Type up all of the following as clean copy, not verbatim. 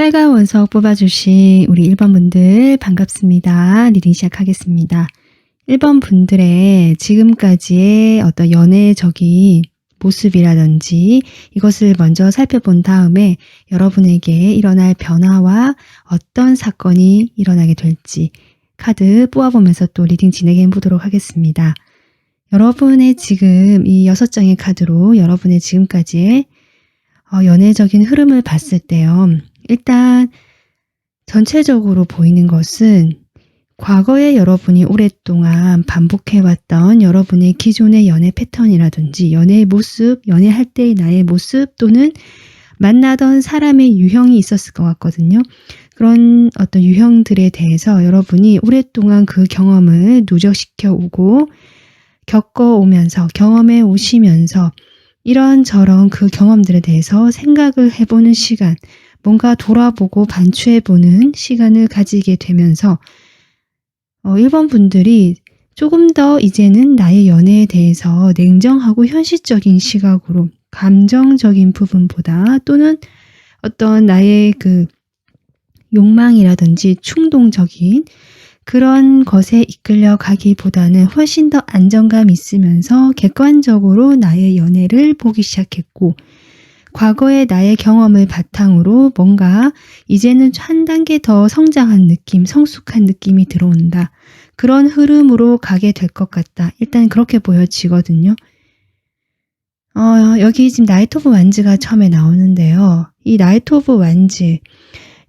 빨간 원석 뽑아주신 우리 1번 분들 반갑습니다. 리딩 시작하겠습니다. 1번 분들의 지금까지의 어떤 연애적인 모습이라든지 이것을 먼저 살펴본 다음에 여러분에게 일어날 변화와 어떤 사건이 일어나게 될지 카드 뽑아보면서 또 리딩 진행해 보도록 하겠습니다. 여러분의 지금 이 6장의 카드로 여러분의 지금까지의 연애적인 흐름을 봤을 때요. 일단 전체적으로 보이는 것은 과거에 여러분이 오랫동안 반복해왔던 여러분의 기존의 연애 패턴이라든지 연애의 모습, 연애할 때의 나의 모습 또는 만나던 사람의 유형이 있었을 것 같거든요. 그런 어떤 유형들에 대해서 여러분이 오랫동안 그 경험을 누적시켜 오고 겪어오면서 경험해 오시면서 이런저런 그 경험들에 대해서 생각을 해보는 시간, 뭔가 돌아보고 반추해보는 시간을 가지게 되면서 1번 분들이 조금 더 이제는 나의 연애에 대해서 냉정하고 현실적인 시각으로 감정적인 부분보다 또는 어떤 나의 그 욕망이라든지 충동적인 그런 것에 이끌려 가기보다는 훨씬 더 안정감 있으면서 객관적으로 나의 연애를 보기 시작했고 과거의 나의 경험을 바탕으로 뭔가 이제는 한 단계 더 성장한 느낌, 성숙한 느낌이 들어온다. 그런 흐름으로 가게 될 것 같다. 일단 그렇게 보여지거든요. 여기 지금 나이트 오브 완즈가 처음에 나오는데요. 이 나이트 오브 완즈,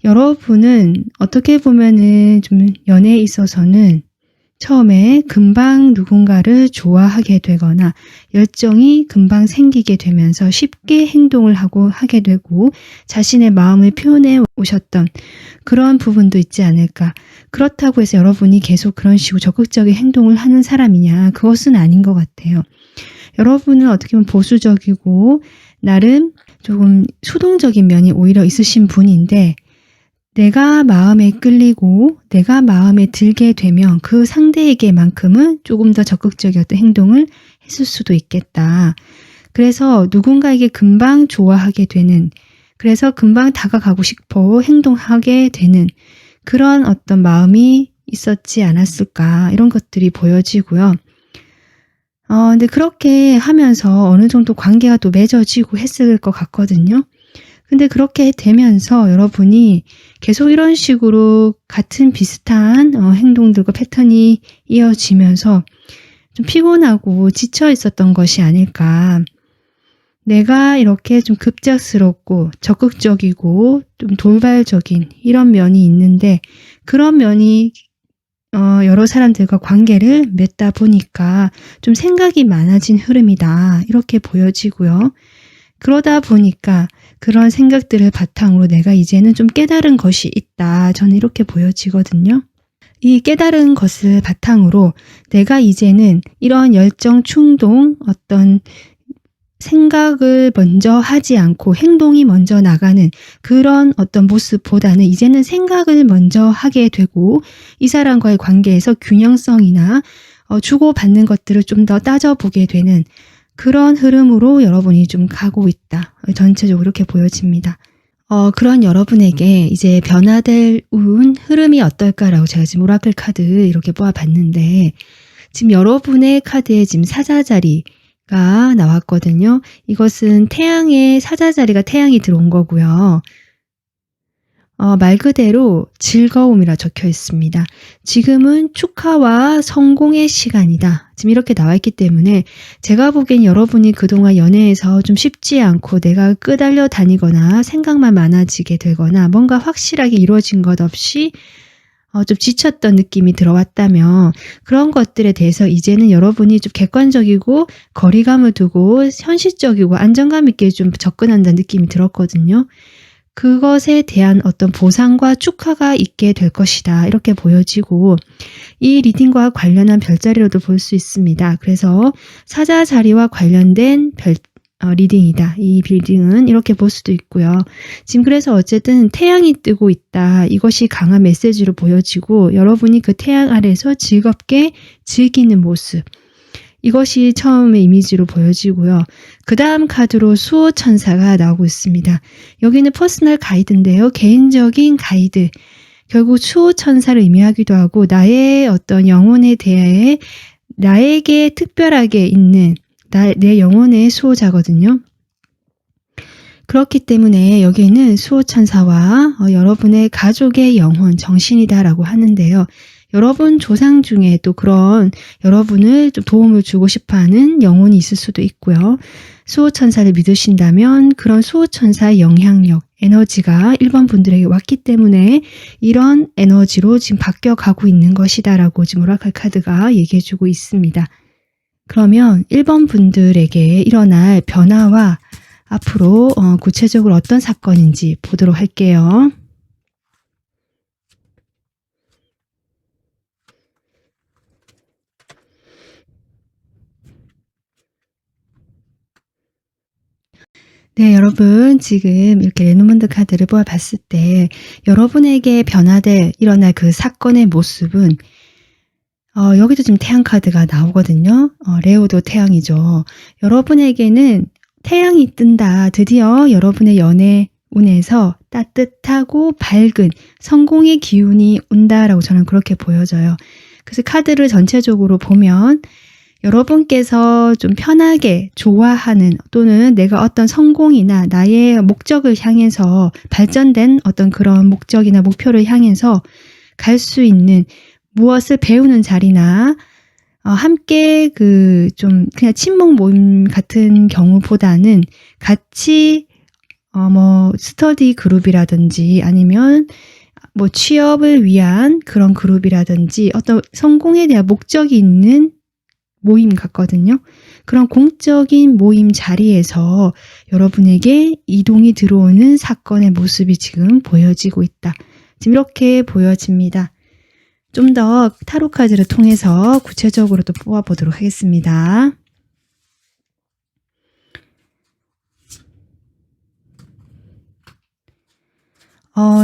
여러분은 어떻게 보면은 좀 연애에 있어서는 처음에 금방 누군가를 좋아하게 되거나 열정이 금방 생기게 되면서 쉽게 행동을 하게 되고 자신의 마음을 표현해 오셨던 그런 부분도 있지 않을까. 그렇다고 해서 여러분이 계속 그런 식으로 적극적인 행동을 하는 사람이냐, 그것은 아닌 것 같아요. 여러분은 어떻게 보면 보수적이고 나름 조금 수동적인 면이 오히려 있으신 분인데 내가 마음에 끌리고 내가 마음에 들게 되면 그 상대에게만큼은 조금 더 적극적인 어떤 행동을 했을 수도 있겠다. 그래서 누군가에게 금방 좋아하게 되는, 그래서 금방 다가가고 싶어 행동하게 되는 그런 어떤 마음이 있었지 않았을까, 이런 것들이 보여지고요. 근데 그렇게 하면서 어느 정도 관계가 또 맺어지고 했을 것 같거든요. 근데 그렇게 되면서 여러분이 계속 이런 식으로 같은 비슷한 행동들과 패턴이 이어지면서 좀 피곤하고 지쳐 있었던 것이 아닐까. 내가 이렇게 좀 급작스럽고 적극적이고 좀 돌발적인 이런 면이 있는데 그런 면이 여러 사람들과 관계를 맺다 보니까 좀 생각이 많아진 흐름이다. 이렇게 보여지고요. 그러다 보니까 그런 생각들을 바탕으로 내가 이제는 좀 깨달은 것이 있다. 저는 이렇게 보여지거든요. 이 깨달은 것을 바탕으로 내가 이제는 이런 열정, 충동, 어떤 생각을 먼저 하지 않고 행동이 먼저 나가는 그런 어떤 모습보다는 이제는 생각을 먼저 하게 되고 이 사람과의 관계에서 균형성이나 주고받는 것들을 좀 더 따져보게 되는 그런 흐름으로 여러분이 좀 가고 있다. 전체적으로 이렇게 보여집니다. 그런 여러분에게 이제 변화될 흐름이 어떨까라고 제가 지금 오라클 카드 이렇게 뽑아봤는데 지금 여러분의 카드에 지금 사자자리가 나왔거든요. 이것은 태양의 사자자리가 태양이 들어온 거고요. 말 그대로 즐거움이라 적혀 있습니다. 지금은 축하와 성공의 시간이다. 지금 이렇게 나와 있기 때문에 제가 보기엔 여러분이 그동안 연애에서 좀 쉽지 않고 내가 끄달려 다니거나 생각만 많아지게 되거나 뭔가 확실하게 이루어진 것 없이 좀 지쳤던 느낌이 들어왔다면 그런 것들에 대해서 이제는 여러분이 좀 객관적이고 거리감을 두고 현실적이고 안정감 있게 좀 접근한다는 느낌이 들었거든요. 그것에 대한 어떤 보상과 축하가 있게 될 것이다. 이렇게 보여지고 이 리딩과 관련한 별자리로도 볼 수 있습니다. 그래서 사자자리와 관련된 리딩이다. 이 리딩은 이렇게 볼 수도 있고요. 지금 그래서 어쨌든 태양이 뜨고 있다. 이것이 강한 메시지로 보여지고 여러분이 그 태양 아래에서 즐겁게 즐기는 모습. 이것이 처음에 이미지로 보여지고요. 그 다음 카드로 수호천사가 나오고 있습니다. 여기는 퍼스널 가이드인데요. 개인적인 가이드. 결국 수호천사를 의미하기도 하고 나의 어떤 영혼에 대해 나에게 특별하게 있는 내 영혼의 수호자거든요. 그렇기 때문에 여기에는 수호천사와 여러분의 가족의 영혼, 정신이다라고 하는데요. 여러분 조상 중에 또 그런 여러분을 좀 도움을 주고 싶어하는 영혼이 있을 수도 있고요. 수호천사를 믿으신다면 그런 수호천사의 영향력, 에너지가 1번 분들에게 왔기 때문에 이런 에너지로 지금 바뀌어가고 있는 것이다 라고 지금 오라클 카드가 얘기해주고 있습니다. 그러면 1번 분들에게 일어날 변화와 앞으로 구체적으로 어떤 사건인지 보도록 할게요. 네, 여러분 지금 이렇게 레노먼드 카드를 뽑아봤을 때 여러분에게 변화될 일어날 그 사건의 모습은 여기도 지금 태양 카드가 나오거든요. 레오도 태양이죠. 여러분에게는 태양이 뜬다. 드디어 여러분의 연애 운에서 따뜻하고 밝은 성공의 기운이 온다라고 저는 그렇게 보여져요. 그래서 카드를 전체적으로 보면 여러분께서 좀 편하게 좋아하는 또는 내가 어떤 성공이나 나의 목적을 향해서 발전된 어떤 그런 목적이나 목표를 향해서 갈 수 있는 무엇을 배우는 자리나 함께 좀 그냥 친목 모임 같은 경우보다는 같이 스터디 그룹이라든지 아니면 취업을 위한 그런 그룹이라든지 어떤 성공에 대한 목적이 있는 모임 같거든요. 그런 공적인 모임 자리에서 여러분에게 이동이 들어오는 사건의 모습이 지금 보여지고 있다. 지금 이렇게 보여집니다. 좀 더 타로 카드를 통해서 구체적으로 또 뽑아보도록 하겠습니다.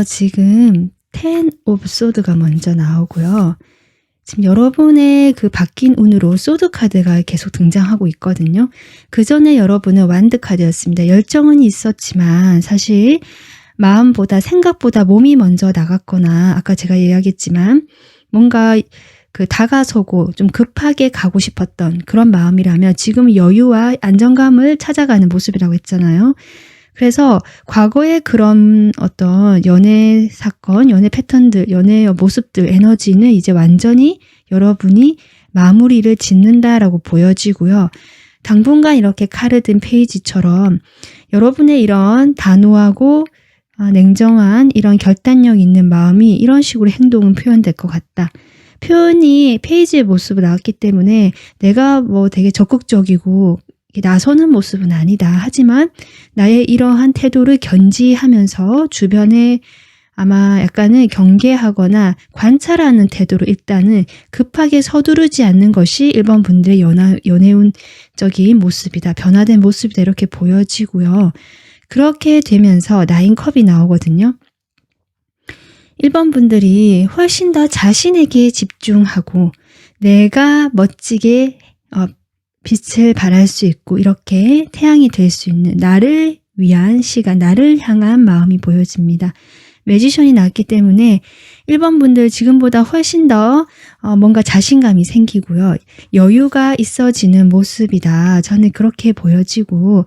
지금 10 of Swords가 먼저 나오고요. 지금 여러분의 그 바뀐 운으로 소드 카드가 계속 등장하고 있거든요. 그 전에 여러분은 완드 카드였습니다. 열정은 있었지만 사실 마음보다 생각보다 몸이 먼저 나갔거나 아까 제가 이야기했지만 뭔가 다가서고 좀 급하게 가고 싶었던 그런 마음이라면 지금 여유와 안정감을 찾아가는 모습이라고 했잖아요. 그래서 과거의 그런 어떤 연애 사건, 연애 패턴들, 연애의 모습들, 에너지는 이제 완전히 여러분이 마무리를 짓는다라고 보여지고요. 당분간 이렇게 칼을 든 페이지처럼 여러분의 이런 단호하고 냉정한 이런 결단력 있는 마음이 이런 식으로 행동은 표현될 것 같다. 표현이 페이지의 모습으로 나왔기 때문에 내가 되게 적극적이고 나서는 모습은 아니다. 하지만 나의 이러한 태도를 견지하면서 주변에 아마 약간은 경계하거나 관찰하는 태도로 일단은 급하게 서두르지 않는 것이 1번 분들의 연애운적인 모습이다. 변화된 모습이다. 이렇게 보여지고요. 그렇게 되면서 9컵이 나오거든요. 1번 분들이 훨씬 더 자신에게 집중하고 내가 멋지게 빛을 발할 수 있고 이렇게 태양이 될 수 있는 나를 위한 시간, 나를 향한 마음이 보여집니다. 매지션이 나왔기 때문에 1번 분들 지금보다 훨씬 더 뭔가 자신감이 생기고요. 여유가 있어지는 모습이다. 저는 그렇게 보여지고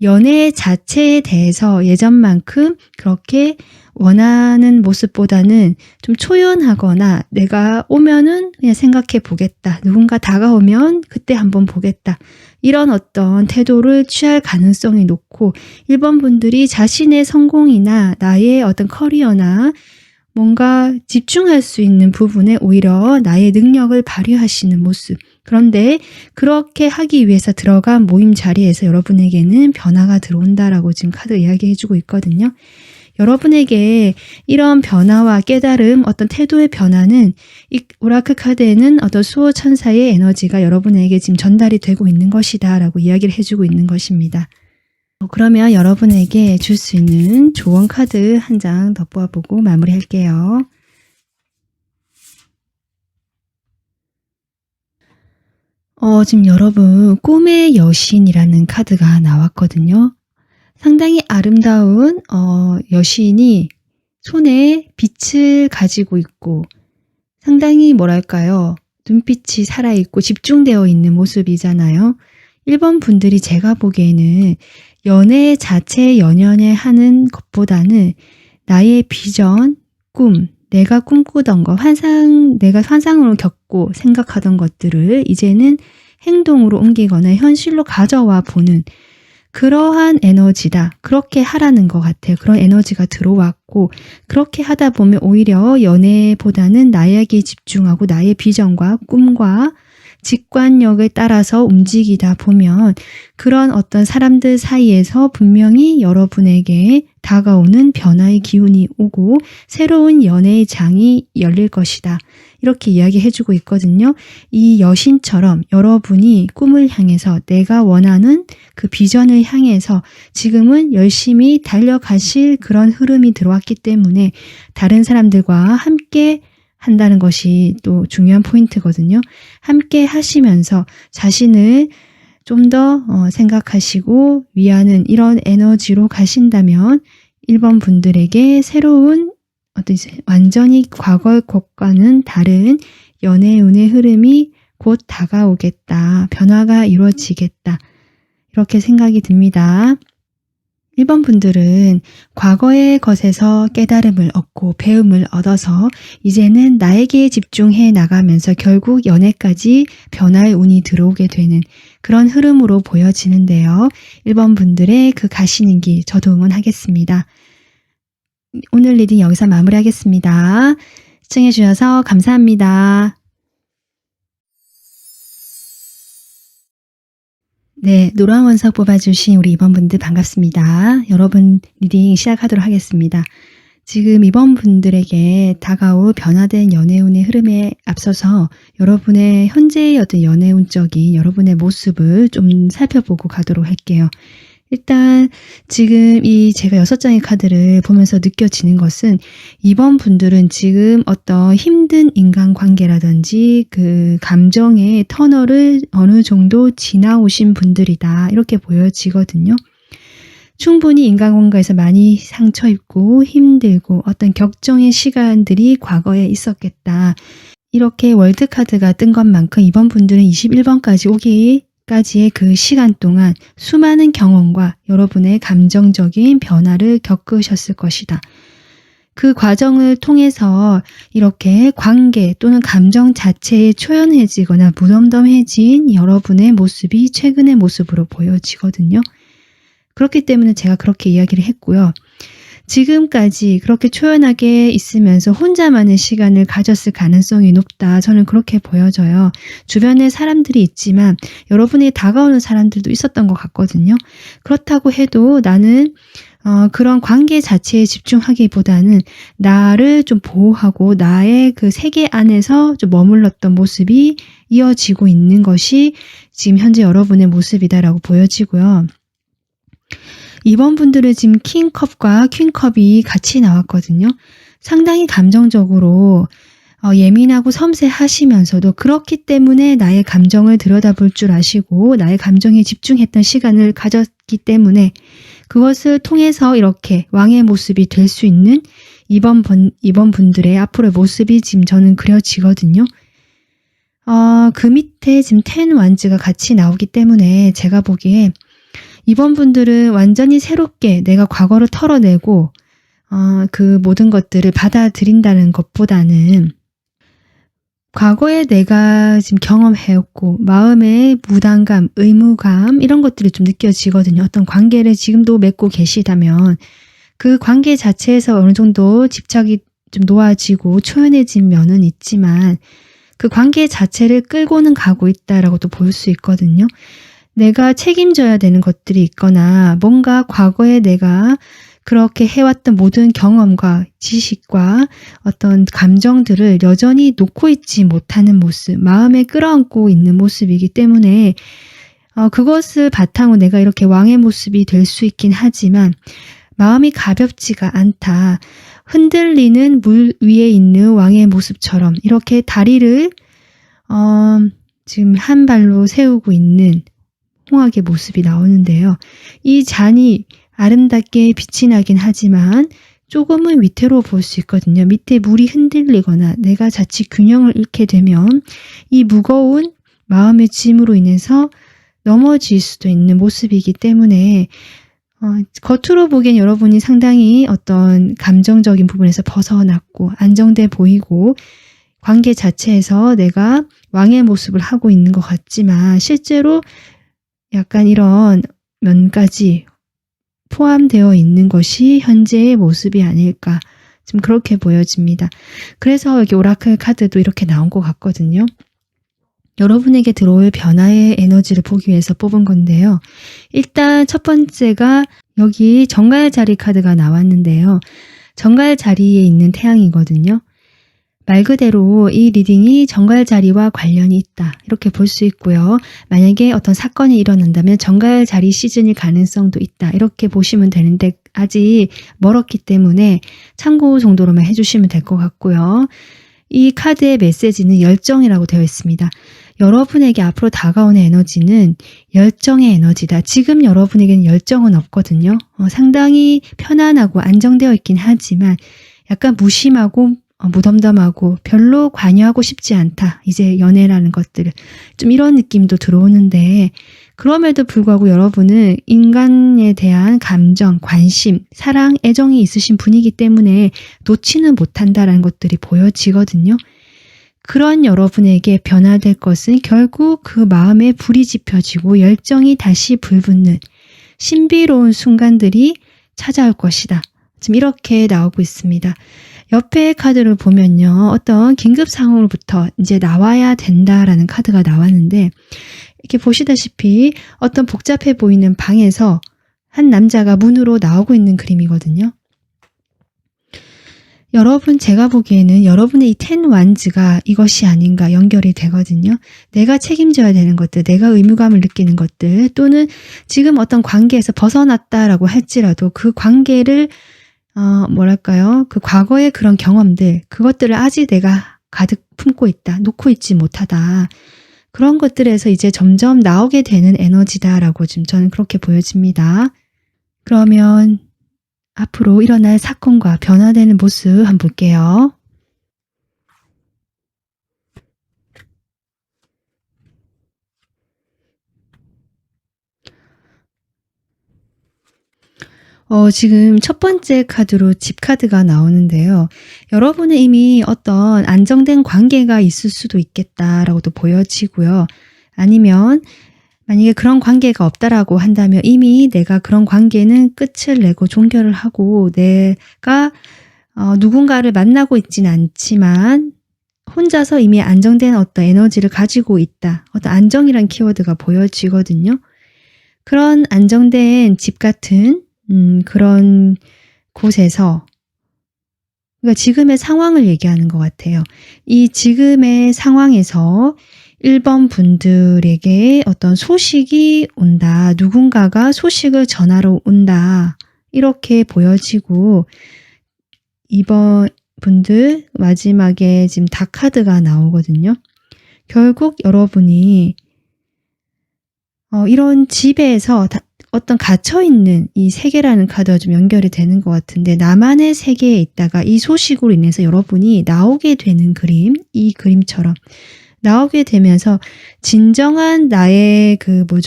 연애 자체에 대해서 예전만큼 그렇게 원하는 모습보다는 좀 초연하거나 내가 오면은 그냥 생각해 보겠다. 누군가 다가오면 그때 한번 보겠다. 이런 어떤 태도를 취할 가능성이 높고 1번 분들이 자신의 성공이나 나의 어떤 커리어나 뭔가 집중할 수 있는 부분에 오히려 나의 능력을 발휘하시는 모습. 그런데 그렇게 하기 위해서 들어간 모임 자리에서 여러분에게는 변화가 들어온다라고 지금 카드 이야기해주고 있거든요. 여러분에게 이런 변화와 깨달음, 어떤 태도의 변화는 이 오라클 카드에는 어떤 수호 천사의 에너지가 여러분에게 지금 전달이 되고 있는 것이다 라고 이야기를 해주고 있는 것입니다. 그러면 여러분에게 줄 수 있는 조언 카드 한 장 더 뽑아보고 마무리할게요. 지금 여러분 꿈의 여신이라는 카드가 나왔거든요. 상당히 아름다운 여신이 손에 빛을 가지고 있고 상당히 뭐랄까요? 눈빛이 살아있고 집중되어 있는 모습이잖아요. 1번 분들이 제가 보기에는 연애 자체 연연해 하는 것보다는 나의 비전, 꿈, 내가 꿈꾸던 것, 내가 환상으로 겪고 생각하던 것들을 이제는 행동으로 옮기거나 현실로 가져와 보는 그러한 에너지다. 그렇게 하라는 것 같아요. 그런 에너지가 들어왔고 그렇게 하다 보면 오히려 연애보다는 나에게 집중하고 나의 비전과 꿈과 직관력을 따라서 움직이다 보면 그런 어떤 사람들 사이에서 분명히 여러분에게 다가오는 변화의 기운이 오고 새로운 연애의 장이 열릴 것이다. 이렇게 이야기해주고 있거든요. 이 여신처럼 여러분이 꿈을 향해서 내가 원하는 그 비전을 향해서 지금은 열심히 달려가실 그런 흐름이 들어왔기 때문에 다른 사람들과 함께 한다는 것이 또 중요한 포인트거든요. 함께 하시면서 자신을 좀 더 생각하시고 위하는 이런 에너지로 가신다면 1번 분들에게 새로운 어떤 완전히 과거의 것과는 다른 연애운의 흐름이 곧 다가오겠다. 변화가 이루어지겠다. 이렇게 생각이 듭니다. 1번 분들은 과거의 것에서 깨달음을 얻고 배움을 얻어서 이제는 나에게 집중해 나가면서 결국 연애까지 변화의 운이 들어오게 되는 그런 흐름으로 보여지는데요. 1번 분들의 그 가시는 길 저도 응원하겠습니다. 오늘 리딩 여기서 마무리하겠습니다. 시청해 주셔서 감사합니다. 네, 노란 원석 뽑아주신 우리 2번 분들 반갑습니다. 여러분 리딩 시작하도록 하겠습니다. 지금 2번 분들에게 다가올 변화된 연애운의 흐름에 앞서서 여러분의 현재의 어떤 연애운적인 여러분의 모습을 좀 살펴보고 가도록 할게요. 일단 지금 이 제가 6장의 카드를 보면서 느껴지는 것은 2번 분들은 지금 어떤 힘든 인간관계라든지 그 감정의 터널을 어느 정도 지나오신 분들이다. 이렇게 보여지거든요. 충분히 인간관계에서 많이 상처 입고 힘들고 어떤 격정의 시간들이 과거에 있었겠다. 이렇게 월드카드가 뜬 것만큼 2번 분들은 21번까지 오기까지의 그 시간 동안 수많은 경험과 여러분의 감정적인 변화를 겪으셨을 것이다. 그 과정을 통해서 이렇게 관계 또는 감정 자체에 초연해지거나 무덤덤해진 여러분의 모습이 최근의 모습으로 보여지거든요. 그렇기 때문에 제가 그렇게 이야기를 했고요. 지금까지 그렇게 초연하게 있으면서 혼자만의 시간을 가졌을 가능성이 높다. 저는 그렇게 보여져요. 주변에 사람들이 있지만 여러분이 다가오는 사람들도 있었던 것 같거든요. 그렇다고 해도 나는 그런 관계 자체에 집중하기보다는 나를 좀 보호하고 나의 그 세계 안에서 좀 머물렀던 모습이 이어지고 있는 것이 지금 현재 여러분의 모습이다라고 보여지고요. 2번 분들은 지금 킹컵과 퀸컵이 같이 나왔거든요. 상당히 감정적으로 예민하고 섬세하시면서도 그렇기 때문에 나의 감정을 들여다볼 줄 아시고 나의 감정에 집중했던 시간을 가졌기 때문에 그것을 통해서 이렇게 왕의 모습이 될 수 있는 2번 분들의 앞으로의 모습이 지금 저는 그려지거든요. 그 밑에 지금 10 완즈가 같이 나오기 때문에 제가 보기에 2번 분들은 완전히 새롭게 내가 과거를 털어내고 그 모든 것들을 받아들인다는 것보다는 과거에 내가 지금 경험해왔고 마음의 부담감, 의무감 이런 것들이 좀 느껴지거든요. 어떤 관계를 지금도 맺고 계시다면 그 관계 자체에서 어느 정도 집착이 좀 놓아지고 초연해진 면은 있지만 그 관계 자체를 끌고는 가고 있다라고 또 볼 수 있거든요. 내가 책임져야 되는 것들이 있거나 뭔가 과거에 내가 그렇게 해왔던 모든 경험과 지식과 어떤 감정들을 여전히 놓고 있지 못하는 모습, 마음에 끌어안고 있는 모습이기 때문에 그것을 바탕으로 내가 이렇게 왕의 모습이 될 수 있긴 하지만 마음이 가볍지가 않다. 흔들리는 물 위에 있는 왕의 모습처럼 이렇게 다리를 지금 한 발로 세우고 있는 홍학의 모습이 나오는데요. 이 잔이 아름답게 빛이 나긴 하지만 조금은 위태로워 보일 수 있거든요. 밑에 물이 흔들리거나 내가 자칫 균형을 잃게 되면 이 무거운 마음의 짐으로 인해서 넘어질 수도 있는 모습이기 때문에 겉으로 보기엔 여러분이 상당히 어떤 감정적인 부분에서 벗어났고 안정돼 보이고 관계 자체에서 내가 왕의 모습을 하고 있는 것 같지만 실제로 약간 이런 면까지 포함되어 있는 것이 현재의 모습이 아닐까 좀 그렇게 보여집니다. 그래서 여기 오라클 카드도 이렇게 나온 것 같거든요. 여러분에게 들어올 변화의 에너지를 보기 위해서 뽑은 건데요. 일단 첫 번째가 여기 정갈 자리 카드가 나왔는데요. 정갈 자리에 있는 태양이거든요. 말 그대로 이 리딩이 정갈 자리와 관련이 있다. 이렇게 볼 수 있고요. 만약에 어떤 사건이 일어난다면 정갈 자리 시즌일 가능성도 있다. 이렇게 보시면 되는데 아직 멀었기 때문에 참고 정도로만 해주시면 될 것 같고요. 이 카드의 메시지는 열정이라고 되어 있습니다. 여러분에게 앞으로 다가오는 에너지는 열정의 에너지다. 지금 여러분에게는 열정은 없거든요. 상당히 편안하고 안정되어 있긴 하지만 약간 무심하고 무덤덤하고 별로 관여하고 싶지 않다. 이제 연애라는 것들을 좀 이런 느낌도 들어오는데 그럼에도 불구하고 여러분은 인간에 대한 감정, 관심, 사랑, 애정이 있으신 분이기 때문에 놓지는 못한다라는 것들이 보여지거든요. 그런 여러분에게 변화될 것은 결국 그 마음에 불이 지펴지고 열정이 다시 불붙는 신비로운 순간들이 찾아올 것이다. 지금 이렇게 나오고 있습니다. 옆에 카드를 보면요. 어떤 긴급 상황으로부터 이제 나와야 된다라는 카드가 나왔는데 이렇게 보시다시피 어떤 복잡해 보이는 방에서 한 남자가 문으로 나오고 있는 그림이거든요. 여러분 제가 보기에는 여러분의 이 10 완즈가 이것이 아닌가 연결이 되거든요. 내가 책임져야 되는 것들, 내가 의무감을 느끼는 것들 또는 지금 어떤 관계에서 벗어났다라고 할지라도 그 관계를 뭐랄까요? 그 과거의 그런 경험들, 그것들을 아직 내가 가득 품고 있다, 놓고 있지 못하다. 그런 것들에서 이제 점점 나오게 되는 에너지다라고 지금 저는 그렇게 보여집니다. 그러면 앞으로 일어날 사건과 변화되는 모습 한번 볼게요. 지금 첫 번째 카드로 집 카드가 나오는데요. 여러분은 이미 어떤 안정된 관계가 있을 수도 있겠다라고도 보여지고요. 아니면 만약에 그런 관계가 없다라고 한다면 이미 내가 그런 관계는 끝을 내고 종결을 하고 내가 누군가를 만나고 있진 않지만 혼자서 이미 안정된 어떤 에너지를 가지고 있다. 어떤 안정이란 키워드가 보여지거든요. 그런 안정된 집 같은 그런 곳에서 그러니까 지금의 상황을 얘기하는 것 같아요. 이 지금의 상황에서 1번 분들에게 어떤 소식이 온다. 누군가가 소식을 전하러 온다. 이렇게 보여지고 2번 분들 마지막에 지금 다카드가 나오거든요. 결국 여러분이 이런 집에서 어떤 갇혀있는 이 세계라는 카드가 좀 연결이 되는 것 같은데 나만의 세계에 있다가 이 소식으로 인해서 여러분이 나오게 되는 그림, 이 그림처럼 나오게 되면서 진정한 나의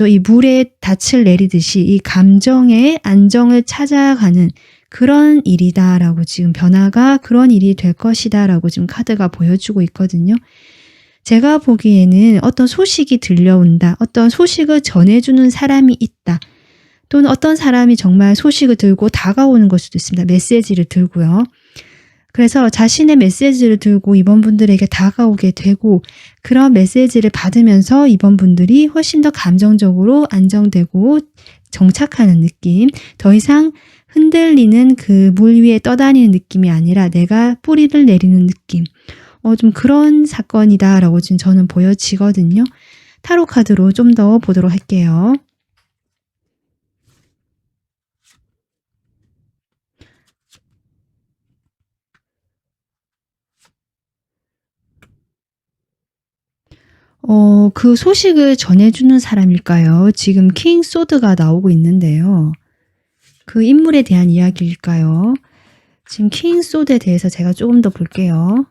이 물에 닻을 내리듯이 이 감정의 안정을 찾아가는 그런 일이다라고 지금 변화가 그런 일이 될 것이다라고 지금 카드가 보여주고 있거든요. 제가 보기에는 어떤 소식이 들려온다. 어떤 소식을 전해주는 사람이 있다. 또는 어떤 사람이 정말 소식을 들고 다가오는 걸 수도 있습니다. 메시지를 들고요. 그래서 자신의 메시지를 들고 이번 분들에게 다가오게 되고 그런 메시지를 받으면서 이번 분들이 훨씬 더 감정적으로 안정되고 정착하는 느낌, 더 이상 흔들리는 그 물 위에 떠다니는 느낌이 아니라 내가 뿌리를 내리는 느낌, 좀 그런 사건이다라고 지금 저는 보여지거든요. 타로 카드로 좀 더 보도록 할게요. 그 소식을 전해주는 사람일까요? 지금 킹 소드가 나오고 있는데요. 그 인물에 대한 이야기일까요? 지금 킹 소드에 대해서 제가 조금 더 볼게요.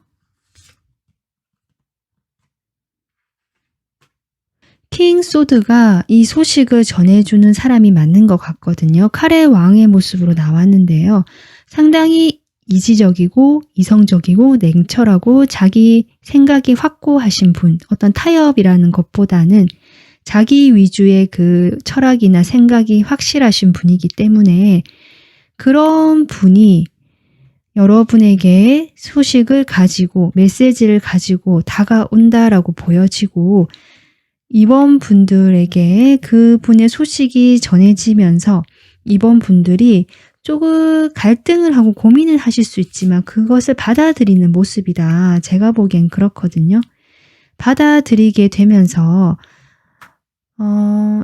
킹 소드가 이 소식을 전해주는 사람이 맞는 것 같거든요. 칼의 왕의 모습으로 나왔는데요. 상당히 이지적이고 이성적이고 냉철하고 자기 생각이 확고하신 분, 어떤 타협이라는 것보다는 자기 위주의 그 철학이나 생각이 확실하신 분이기 때문에 그런 분이 여러분에게 소식을 가지고 메시지를 가지고 다가온다라고 보여지고 이번 분들에게 그분의 소식이 전해지면서 이번 분들이 조금 갈등을 하고 고민을 하실 수 있지만 그것을 받아들이는 모습이다. 제가 보기엔 그렇거든요. 받아들이게 되면서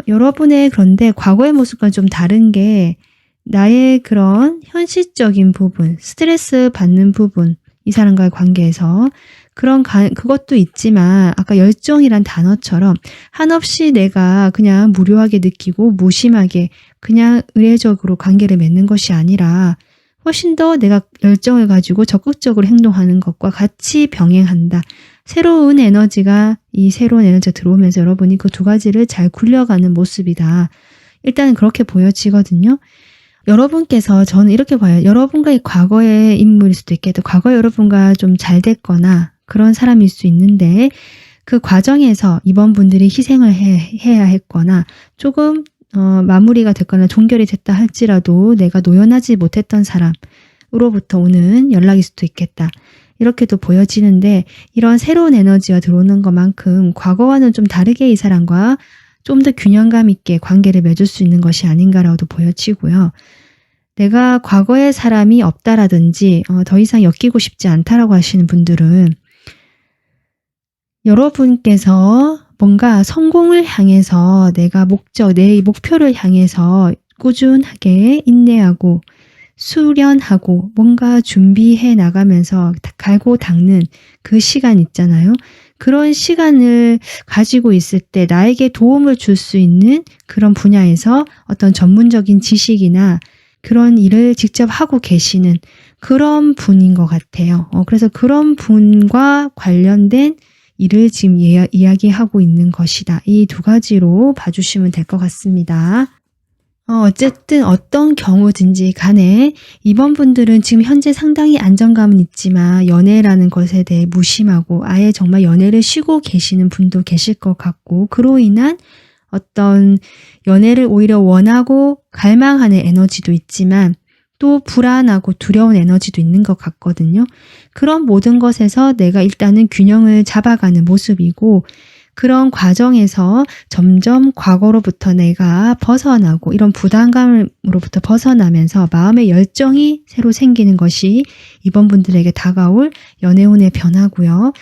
여러분의 그런데 과거의 모습과 좀 다른 게 나의 그런 현실적인 부분, 스트레스 받는 부분, 이 사람과의 관계에서 그것도 있지만 아까 열정이란 단어처럼 한없이 내가 그냥 무료하게 느끼고 무심하게 그냥 의례적으로 관계를 맺는 것이 아니라 훨씬 더 내가 열정을 가지고 적극적으로 행동하는 것과 같이 병행한다. 새로운 에너지가 들어오면서 여러분이 그 두 가지를 잘 굴려가는 모습이다. 일단은 그렇게 보여지거든요. 여러분께서 저는 이렇게 봐요. 여러분과의 과거의 인물일 수도 있겠고 과거에 여러분과 좀 잘 됐거나 그런 사람일 수 있는데 그 과정에서 이번 분들이 희생을 해야 했거나 조금 마무리가 됐거나 종결이 됐다 할지라도 내가 노연하지 못했던 사람으로부터 오는 연락일 수도 있겠다. 이렇게도 보여지는데 이런 새로운 에너지가 들어오는 것만큼 과거와는 좀 다르게 이 사람과 좀 더 균형감 있게 관계를 맺을 수 있는 것이 아닌가라고도 보여지고요. 내가 과거의 사람이 없다라든지 더 이상 엮이고 싶지 않다라고 하시는 분들은 여러분께서 뭔가 성공을 향해서 내 목표를 향해서 꾸준하게 인내하고 수련하고 뭔가 준비해 나가면서 갈고 닦는 그 시간 있잖아요. 그런 시간을 가지고 있을 때 나에게 도움을 줄 수 있는 그런 분야에서 어떤 전문적인 지식이나 그런 일을 직접 하고 계시는 그런 분인 것 같아요. 그래서 그런 분과 관련된 일을 지금 이야기하고 있는 것이다. 이 두 가지로 봐주시면 될 것 같습니다. 어쨌든 어떤 경우든지 간에 이번 분들은 지금 현재 상당히 안정감은 있지만 연애라는 것에 대해 무심하고 아예 정말 연애를 쉬고 계시는 분도 계실 것 같고 그로 인한 어떤 연애를 오히려 원하고 갈망하는 에너지도 있지만 또 불안하고 두려운 에너지도 있는 것 같거든요. 그런 모든 것에서 내가 일단은 균형을 잡아가는 모습이고 그런 과정에서 점점 과거로부터 내가 벗어나고 이런 부담감으로부터 벗어나면서 마음의 열정이 새로 생기는 것이 이번 분들에게 다가올 연애운의 변화고요.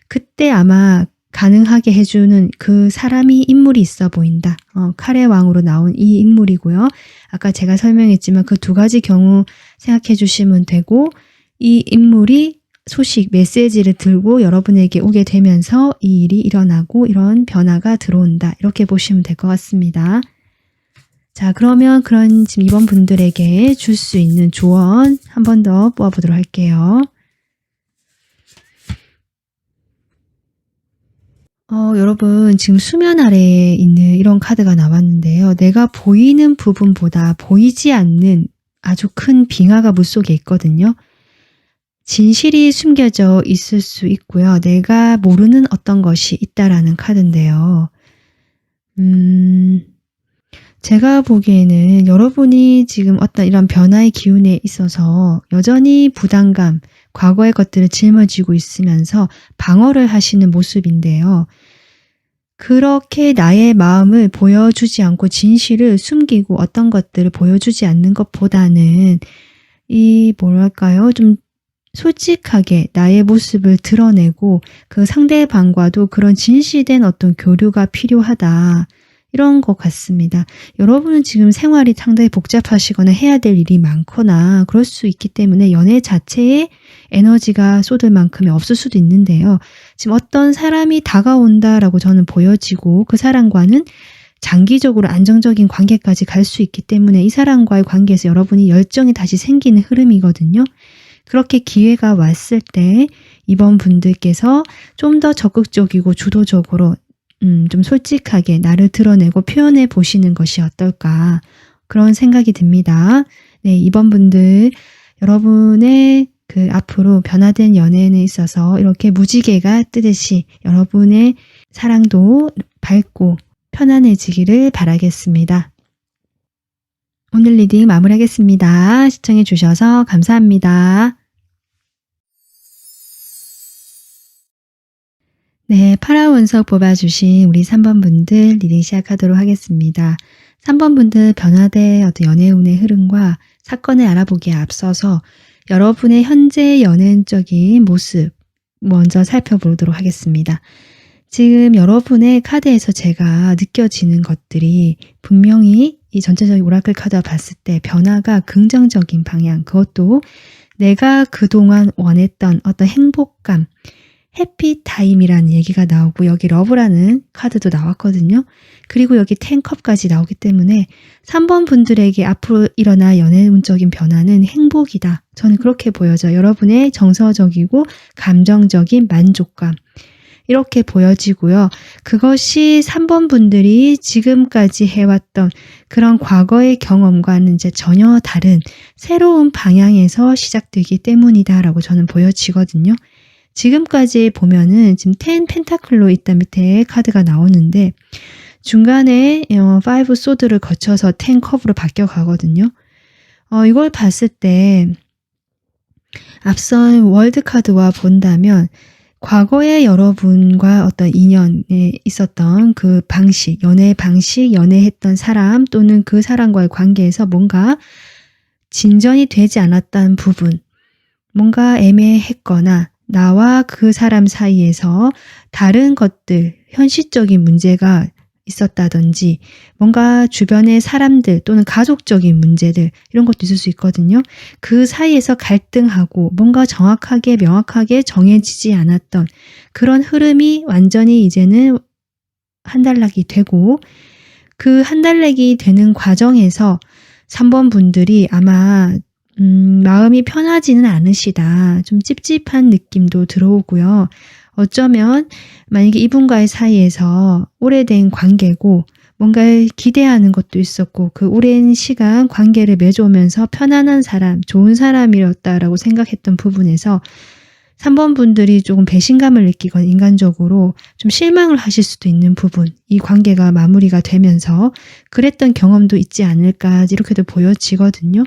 그때 아마 가능하게 해주는 그 사람이 인물이 있어 보인다. 칼의 왕으로 나온 이 인물이고요. 아까 제가 설명했지만 그 두 가지 경우 생각해 주시면 되고 이 인물이 소식, 메시지를 들고 여러분에게 오게 되면서 이 일이 일어나고 이런 변화가 들어온다. 이렇게 보시면 될 것 같습니다. 자, 그러면 지금 이번 분들에게 줄 수 있는 조언 한 번 더 뽑아보도록 할게요. 여러분 지금 수면 아래에 있는 이런 카드가 나왔는데요. 내가 보이는 부분보다 보이지 않는 아주 큰 빙하가 물속에 있거든요. 진실이 숨겨져 있을 수 있고요. 내가 모르는 어떤 것이 있다라는 카드인데요. 제가 보기에는 여러분이 지금 어떤 이런 변화의 기운에 있어서 여전히 부담감, 과거의 것들을 짊어지고 있으면서 방어를 하시는 모습인데요. 그렇게 나의 마음을 보여주지 않고 진실을 숨기고 어떤 것들을 보여주지 않는 것보다는 좀 솔직하게 나의 모습을 드러내고 그 상대방과도 그런 진실된 어떤 교류가 필요하다. 이런 것 같습니다. 여러분은 지금 생활이 상당히 복잡하시거나 해야 될 일이 많거나 그럴 수 있기 때문에 연애 자체에 에너지가 쏟을 만큼이 없을 수도 있는데요. 지금 어떤 사람이 다가온다라고 저는 보여지고 그 사람과는 장기적으로 안정적인 관계까지 갈 수 있기 때문에 이 사람과의 관계에서 여러분이 열정이 다시 생기는 흐름이거든요. 그렇게 기회가 왔을 때 이번 분들께서 좀 더 적극적이고 주도적으로 좀 솔직하게 나를 드러내고 표현해 보시는 것이 어떨까 그런 생각이 듭니다. 네, 이번 분들 여러분의 그 앞으로 변화된 연애에 있어서 이렇게 무지개가 뜨듯이 여러분의 사랑도 밝고 편안해지기를 바라겠습니다. 오늘 리딩 마무리하겠습니다. 시청해 주셔서 감사합니다. 네, 파라운석 뽑아주신 우리 3번 분들 리딩 시작하도록 하겠습니다. 3번 분들 변화된 어떤 연애운의 흐름과 사건을 알아보기에 앞서서 여러분의 현재 연애적인 모습 먼저 살펴보도록 하겠습니다. 지금 여러분의 카드에서 제가 느껴지는 것들이 분명히 이 전체적인 오라클 카드와 봤을 때 변화가 긍정적인 방향, 그것도 내가 그동안 원했던 어떤 행복감, 해피타임이라는 얘기가 나오고 여기 러브라는 카드도 나왔거든요. 그리고 여기 10컵까지 나오기 때문에 3번 분들에게 앞으로 일어날 연애운적인 변화는 행복이다. 저는 그렇게 보여져요. 여러분의 정서적이고 감정적인 만족감. 이렇게 보여지고요. 그것이 3번 분들이 지금까지 해왔던 그런 과거의 경험과는 이제 전혀 다른 새로운 방향에서 시작되기 때문이다라고 저는 보여지거든요. 지금까지 보면은 지금 10 펜타클로 있다 밑에 카드가 나오는데 중간에 5 소드를 거쳐서 10 컵으로 바뀌어 가거든요. 이걸 봤을 때 앞선 월드 카드와 본다면 과거의 여러분과 어떤 인연에 있었던 그 방식, 연애 방식, 연애했던 사람 또는 그 사람과의 관계에서 뭔가 진전이 되지 않았던 부분, 뭔가 애매했거나 나와 그 사람 사이에서 다른 것들, 현실적인 문제가 있었다든지 뭔가 주변의 사람들 또는 가족적인 문제들 이런 것도 있을 수 있거든요. 그 사이에서 갈등하고 뭔가 정확하게 명확하게 정해지지 않았던 그런 흐름이 완전히 이제는 한달락이 되고 그 한달락이 되는 과정에서 3번 분들이 아마 마음이 편하지는 않으시다. 좀 찝찝한 느낌도 들어오고요. 어쩌면 만약에 이분과의 사이에서 오래된 관계고 뭔가 기대하는 것도 있었고 그 오랜 시간 관계를 맺어오면서 편안한 사람, 좋은 사람이었다라고 생각했던 부분에서 3번 분들이 조금 배신감을 느끼거나 인간적으로 좀 실망을 하실 수도 있는 부분, 이 관계가 마무리가 되면서 그랬던 경험도 있지 않을까 이렇게도 보여지거든요.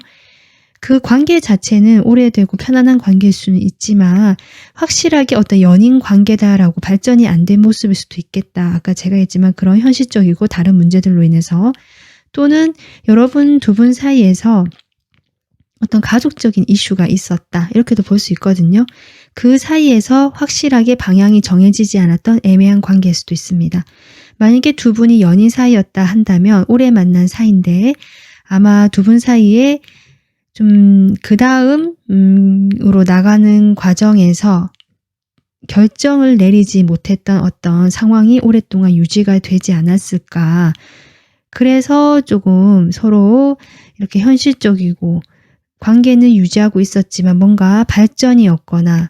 그 관계 자체는 오래되고 편안한 관계일 수는 있지만 확실하게 어떤 연인 관계다라고 발전이 안 된 모습일 수도 있겠다. 아까 제가 했지만 그런 현실적이고 다른 문제들로 인해서 또는 여러분 두 분 사이에서 어떤 가족적인 이슈가 있었다. 이렇게도 볼 수 있거든요. 그 사이에서 확실하게 방향이 정해지지 않았던 애매한 관계일 수도 있습니다. 만약에 두 분이 연인 사이였다 한다면 오래 만난 사이인데 아마 두 분 사이에 좀 그 다음으로 나가는 과정에서 결정을 내리지 못했던 어떤 상황이 오랫동안 유지가 되지 않았을까. 그래서 조금 서로 이렇게 현실적이고 관계는 유지하고 있었지만 뭔가 발전이 없거나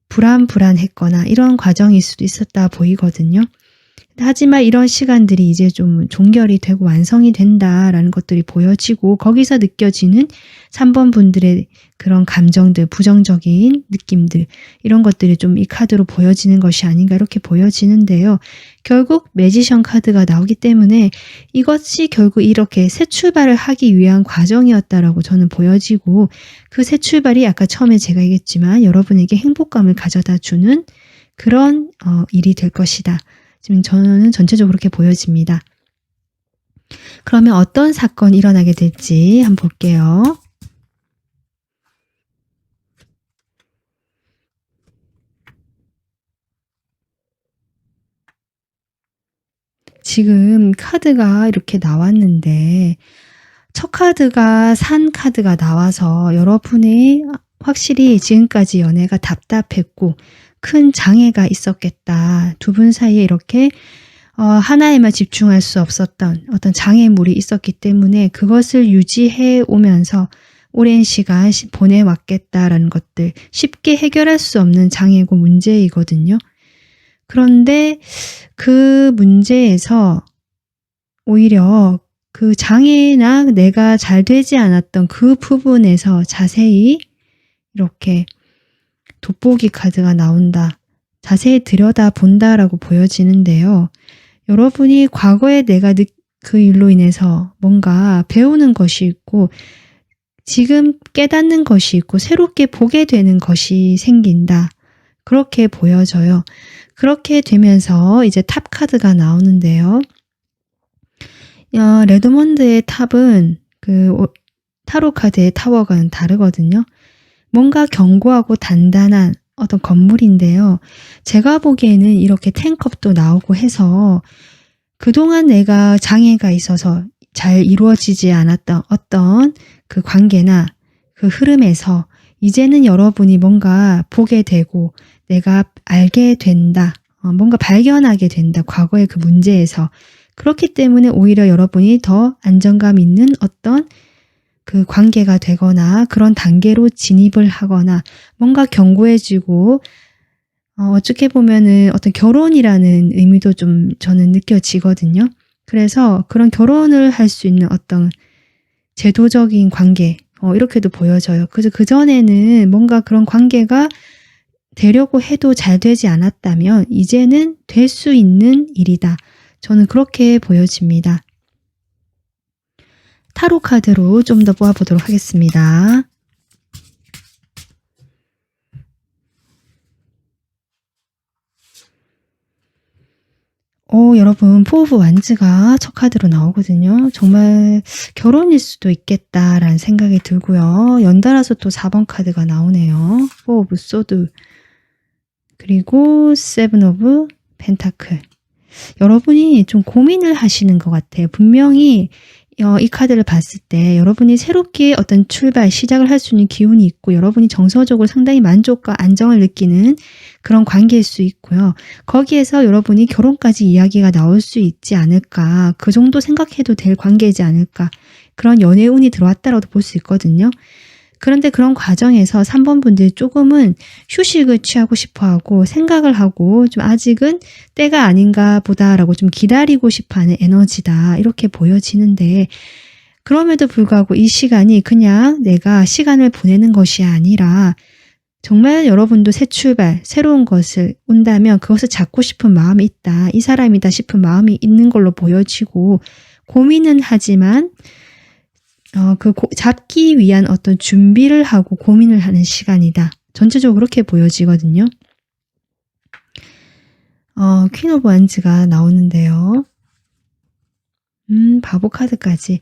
불안했거나 이런 과정일 수도 있었다 보이거든요. 하지만 이런 시간들이 이제 좀 종결이 되고 완성이 된다라는 것들이 보여지고 거기서 느껴지는 3번 분들의 그런 감정들, 부정적인 느낌들 이런 것들이 좀 이 카드로 보여지는 것이 아닌가 이렇게 보여지는데요. 결국 매지션 카드가 나오기 때문에 이것이 결국 이렇게 새 출발을 하기 위한 과정이었다라고 저는 보여지고 그 새 출발이 아까 처음에 제가 얘기했지만 여러분에게 행복감을 가져다 주는 그런 일이 될 것이다. 지금 저는 전체적으로 그렇게 보여집니다. 그러면 어떤 사건이 일어나게 될지 한번 볼게요. 지금 카드가 이렇게 나왔는데 첫 카드가 산 카드가 나와서 여러분의 확실히 지금까지 연애가 답답했고 큰 장애가 있었겠다. 두 분 사이에 이렇게 하나에만 집중할 수 없었던 어떤 장애물이 있었기 때문에 그것을 유지해 오면서 오랜 시간 보내왔겠다라는 것들, 쉽게 해결할 수 없는 장애고 문제이거든요. 그런데 그 문제에서 오히려 그 장애나 내가 잘 되지 않았던 그 부분에서 자세히 이렇게 돋보기 카드가 나온다. 자세히 들여다본다라고 보여지는데요. 여러분이 과거에 내가 그 일로 인해서 뭔가 배우는 것이 있고 지금 깨닫는 것이 있고 새롭게 보게 되는 것이 생긴다. 그렇게 보여져요. 그렇게 되면서 이제 탑 카드가 나오는데요. 레드몬드의 탑은 그 타로 카드의 타워가는 다르거든요. 뭔가 견고하고 단단한 어떤 건물인데요. 제가 보기에는 이렇게 10컵도 나오고 해서 그동안 내가 장애가 있어서 잘 이루어지지 않았던 어떤 그 관계나 그 흐름에서 이제는 여러분이 뭔가 보게 되고 내가 알게 된다. 뭔가 발견하게 된다. 과거의 그 문제에서. 그렇기 때문에 오히려 여러분이 더 안정감 있는 어떤 그 관계가 되거나 그런 단계로 진입을 하거나 뭔가 견고해지고 어떻게 보면은 어떤 결혼이라는 의미도 좀 저는 느껴지거든요. 그래서 그런 결혼을 할 수 있는 어떤 제도적인 관계 이렇게도 보여져요. 그래서 그전에는 뭔가 그런 관계가 되려고 해도 잘 되지 않았다면 이제는 될 수 있는 일이다. 저는 그렇게 보여집니다. 타로 카드로 좀 더 뽑아보도록 하겠습니다. 여러분 포 오브 완즈가 첫 카드로 나오거든요. 정말 결혼일 수도 있겠다라는 생각이 들고요. 연달아서 또 4번 카드가 나오네요. 포 오브 소드 그리고 세븐 오브 펜타클. 여러분이 좀 고민을 하시는 것 같아요. 분명히 이 카드를 봤을 때 여러분이 새롭게 어떤 출발, 시작을 할 수 있는 기운이 있고 여러분이 정서적으로 상당히 만족과 안정을 느끼는 그런 관계일 수 있고요. 거기에서 여러분이 결혼까지 이야기가 나올 수 있지 않을까. 그 정도 생각해도 될 관계이지 않을까. 그런 연애 운이 들어왔다라도 볼 수 있거든요. 그런데 그런 과정에서 3번 분들이 조금은 휴식을 취하고 싶어하고 생각을 하고 좀 아직은 때가 아닌가 보다라고 좀 기다리고 싶어하는 에너지다 이렇게 보여지는데 그럼에도 불구하고 이 시간이 그냥 내가 시간을 보내는 것이 아니라 정말 여러분도 새 출발, 새로운 것을 온다면 그것을 잡고 싶은 마음이 있다. 이 사람이다 싶은 마음이 있는 걸로 보여지고 고민은 하지만 잡기 위한 어떤 준비를 하고 고민을 하는 시간이다. 전체적으로 그렇게 보여지거든요. 퀸 오브 완즈가 나오는데요. 바보 카드까지.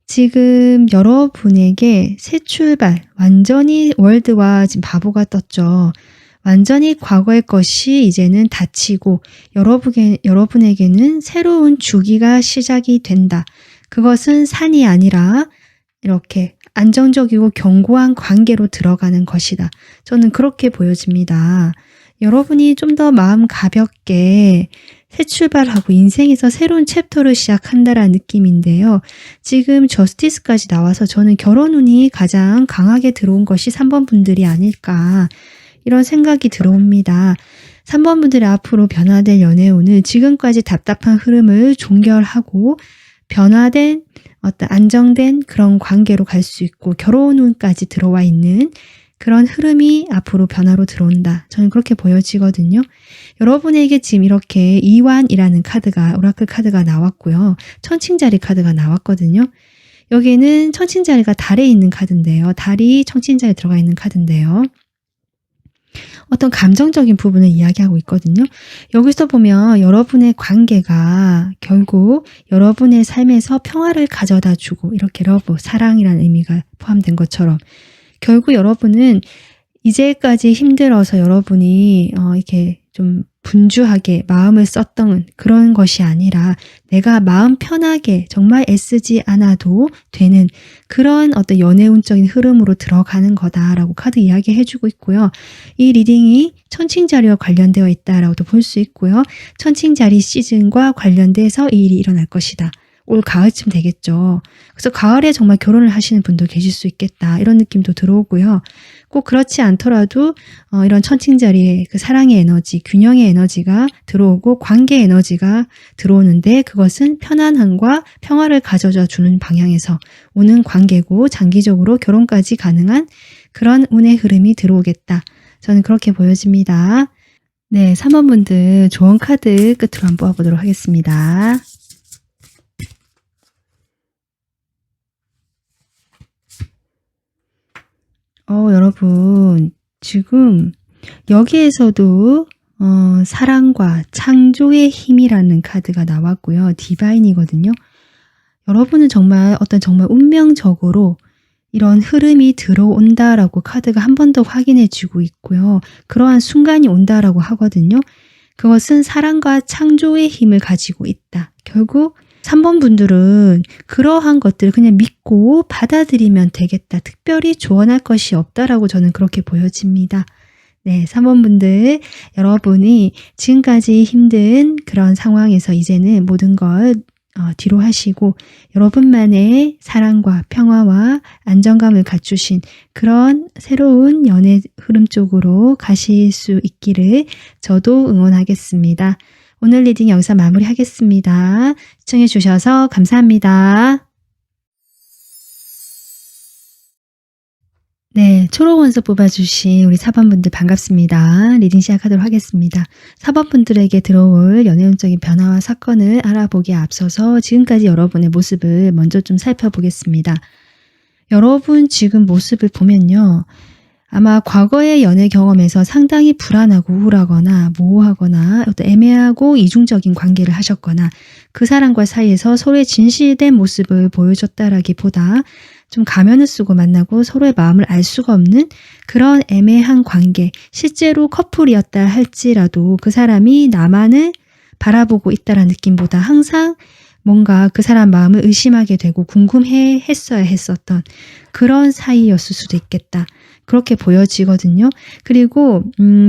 지금 여러분에게 새 출발, 완전히 월드와 지금 바보가 떴죠. 완전히 과거의 것이 이제는 닫히고 여러분에게는 새로운 주기가 시작이 된다. 그것은 산이 아니라 이렇게 안정적이고 견고한 관계로 들어가는 것이다. 저는 그렇게 보여집니다. 여러분이 좀 더 마음 가볍게 새 출발하고 인생에서 새로운 챕터를 시작한다라는 느낌인데요. 지금 저스티스까지 나와서 저는 결혼 운이 가장 강하게 들어온 것이 3번 분들이 아닐까 이런 생각이 들어옵니다. 3번 분들의 앞으로 변화될 연애 운은 지금까지 답답한 흐름을 종결하고 변화된 어떤 안정된 그런 관계로 갈 수 있고 결혼 운까지 들어와 있는 그런 흐름이 앞으로 변화로 들어온다. 저는 그렇게 보여지거든요. 여러분에게 지금 이렇게 이완이라는 카드가 오라클 카드가 나왔고요. 천칭자리 카드가 나왔거든요. 여기에는 천칭자리가 달에 있는 카드인데요. 달이 천칭자리에 들어가 있는 카드인데요. 어떤 감정적인 부분을 이야기하고 있거든요. 여기서 보면 여러분의 관계가 결국 여러분의 삶에서 평화를 가져다 주고 이렇게 러브, 사랑이라는 의미가 포함된 것처럼 결국 여러분은 이제까지 힘들어서 여러분이 이렇게 좀 분주하게 마음을 썼던 그런 것이 아니라 내가 마음 편하게 정말 애쓰지 않아도 되는 그런 어떤 연애운적인 흐름으로 들어가는 거다라고 카드 이야기해주고 있고요. 이 리딩이 천칭자리와 관련되어 있다라고도 볼 수 있고요. 천칭자리 시즌과 관련돼서 이 일이 일어날 것이다. 올 가을쯤 되겠죠. 그래서 가을에 정말 결혼을 하시는 분도 계실 수 있겠다. 이런 느낌도 들어오고요. 꼭 그렇지 않더라도 이런 천칭자리의 그 사랑의 에너지, 균형의 에너지가 들어오고 관계 에너지가 들어오는데 그것은 편안함과 평화를 가져다 주는 방향에서 오는 관계고 장기적으로 결혼까지 가능한 그런 운의 흐름이 들어오겠다. 저는 그렇게 보여집니다. 네, 3번 분들 조언 카드 끝으로 한번 뽑아보도록 하겠습니다. 여러분 지금 여기에서도 사랑과 창조의 힘이라는 카드가 나왔고요. 디바인이거든요. 여러분은 정말 운명적으로 이런 흐름이 들어온다라고 카드가 한 번 더 확인해 주고 있고요. 그러한 순간이 온다라고 하거든요. 그것은 사랑과 창조의 힘을 가지고 있다. 결국 3번 분들은 그러한 것들을 그냥 믿고 받아들이면 되겠다. 특별히 조언할 것이 없다라고 저는 그렇게 보여집니다. 네, 3번 분들, 여러분이 지금까지 힘든 그런 상황에서 이제는 모든 걸 뒤로 하시고 여러분만의 사랑과 평화와 안정감을 갖추신 그런 새로운 연애 흐름 쪽으로 가실 수 있기를 저도 응원하겠습니다. 오늘 리딩 여기서 마무리하겠습니다. 시청해 주셔서 감사합니다. 네, 초록 원석 뽑아주신 우리 4번분들 반갑습니다. 리딩 시작하도록 하겠습니다. 4번분들에게 들어올 연애운적인 변화와 사건을 알아보기에 앞서서 지금까지 여러분의 모습을 먼저 좀 살펴보겠습니다. 여러분 지금 모습을 보면요. 아마 과거의 연애 경험에서 상당히 불안하고 우울하거나 모호하거나 어떤 애매하고 이중적인 관계를 하셨거나 그 사람과 사이에서 서로의 진실된 모습을 보여줬다라기보다 좀 가면을 쓰고 만나고 서로의 마음을 알 수가 없는 그런 애매한 관계, 실제로 커플이었다 할지라도 그 사람이 나만을 바라보고 있다라는 느낌보다 항상 뭔가 그 사람 마음을 의심하게 되고 궁금해 했어야 했었던 그런 사이였을 수도 있겠다. 그렇게 보여지거든요. 그리고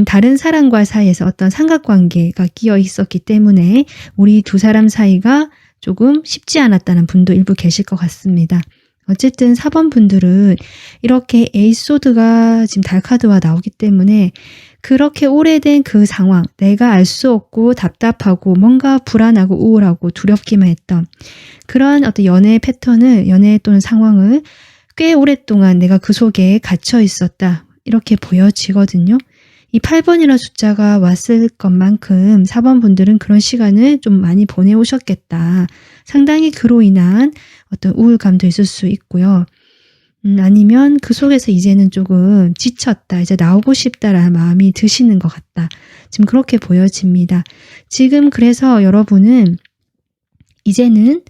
다른 사람과 사이에서 어떤 삼각관계가 끼어 있었기 때문에 우리 두 사람 사이가 조금 쉽지 않았다는 분도 일부 계실 것 같습니다. 어쨌든 4번 분들은 이렇게 에이소드가 지금 달카드와 나오기 때문에 그렇게 오래된 그 상황, 내가 알 수 없고 답답하고 뭔가 불안하고 우울하고 두렵기만 했던 그런 어떤 연애 패턴을, 연애 또는 상황을 꽤 오랫동안 내가 그 속에 갇혀 있었다. 이렇게 보여지거든요. 이 8번이라는 숫자가 왔을 것만큼 4번 분들은 그런 시간을 좀 많이 보내오셨겠다. 상당히 그로 인한 어떤 우울감도 있을 수 있고요. 아니면 그 속에서 이제는 조금 지쳤다. 이제 나오고 싶다라는 마음이 드시는 것 같다. 지금 그렇게 보여집니다. 지금 그래서 여러분은 이제는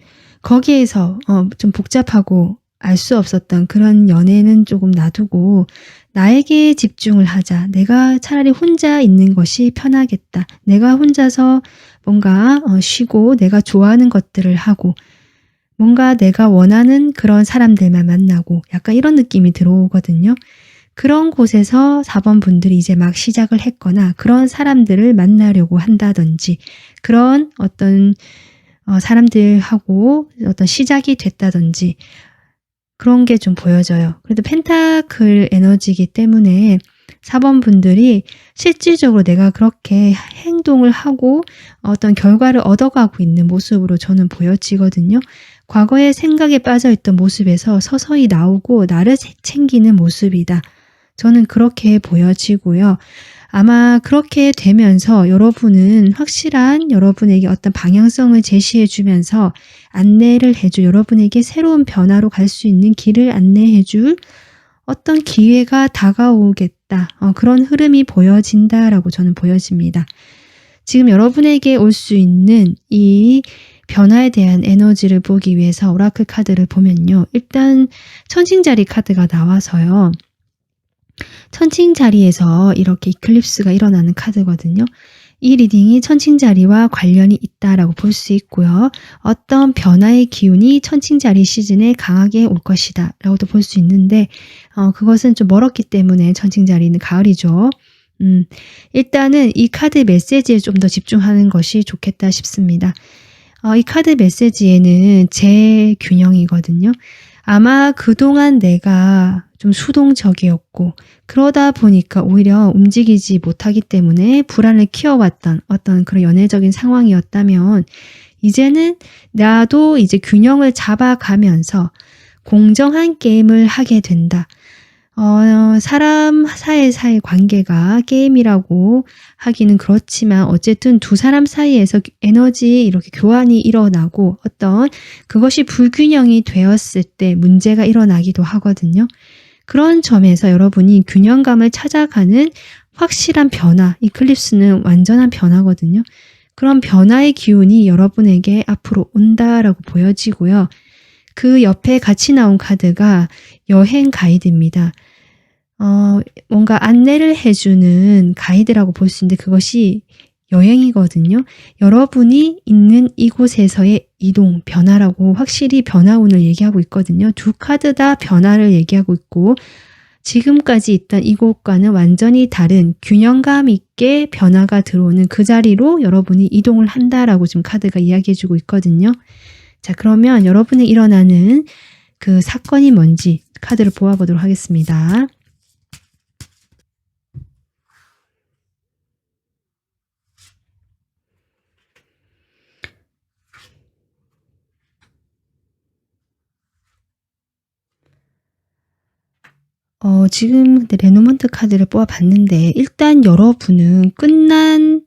거기에서 좀 복잡하고 알 수 없었던 그런 연애는 조금 놔두고 나에게 집중을 하자. 내가 차라리 혼자 있는 것이 편하겠다. 내가 혼자서 뭔가 쉬고 내가 좋아하는 것들을 하고 뭔가 내가 원하는 그런 사람들만 만나고 약간 이런 느낌이 들어오거든요. 그런 곳에서 4번 분들이 이제 막 시작을 했거나 그런 사람들을 만나려고 한다든지 그런 어떤 사람들하고 어떤 시작이 됐다든지 그런 게 좀 보여져요. 그래도 펜타클 에너지이기 때문에 4번 분들이 실질적으로 내가 그렇게 행동을 하고 어떤 결과를 얻어가고 있는 모습으로 저는 보여지거든요. 과거의 생각에 빠져있던 모습에서 서서히 나오고 나를 챙기는 모습이다. 저는 그렇게 보여지고요. 아마 그렇게 되면서 여러분은 확실한 여러분에게 어떤 방향성을 제시해 주면서 안내를 해줄 여러분에게 새로운 변화로 갈 수 있는 길을 안내해 줄 어떤 기회가 다가오겠다. 그런 흐름이 보여진다라고 저는 보여집니다. 지금 여러분에게 올 수 있는 이 변화에 대한 에너지를 보기 위해서 오라클 카드를 보면요. 일단 천칭자리 카드가 나와서요. 천칭자리에서 이렇게 이클립스가 일어나는 카드거든요. 이 리딩이 천칭자리와 관련이 있다라고 볼 수 있고요. 어떤 변화의 기운이 천칭자리 시즌에 강하게 올 것이다 라고도 볼 수 있는데 그것은 좀 멀었기 때문에 천칭자리는 가을이죠. 일단은 이 카드 메시지에 좀 더 집중하는 것이 좋겠다 싶습니다. 이 카드 메시지에는 재균형이거든요. 아마 그동안 내가 좀 수동적이었고 그러다 보니까 오히려 움직이지 못하기 때문에 불안을 키워왔던 어떤 그런 연애적인 상황이었다면 이제는 나도 이제 균형을 잡아가면서 공정한 게임을 하게 된다. 사람 사이의 관계가 게임이라고 하기는 그렇지만 어쨌든 두 사람 사이에서 에너지 이렇게 교환이 일어나고 어떤 그것이 불균형이 되었을 때 문제가 일어나기도 하거든요. 그런 점에서 여러분이 균형감을 찾아가는 확실한 변화, 이클립스는 완전한 변화거든요. 그런 변화의 기운이 여러분에게 앞으로 온다라고 보여지고요. 그 옆에 같이 나온 카드가 여행 가이드입니다. 뭔가 안내를 해주는 가이드라고 볼 수 있는데 그것이 여행이거든요. 여러분이 있는 이곳에서의 이동, 변화라고 확실히 변화운을 얘기하고 있거든요. 두 카드 다 변화를 얘기하고 있고 지금까지 있던 이곳과는 완전히 다른 균형감 있게 변화가 들어오는 그 자리로 여러분이 이동을 한다라고 지금 카드가 이야기해주고 있거든요. 자, 그러면 여러분에 일어나는 그 사건이 뭔지 카드를 보아보도록 하겠습니다. 지금 레노먼트 카드를 뽑아봤는데 일단 여러분은 끝난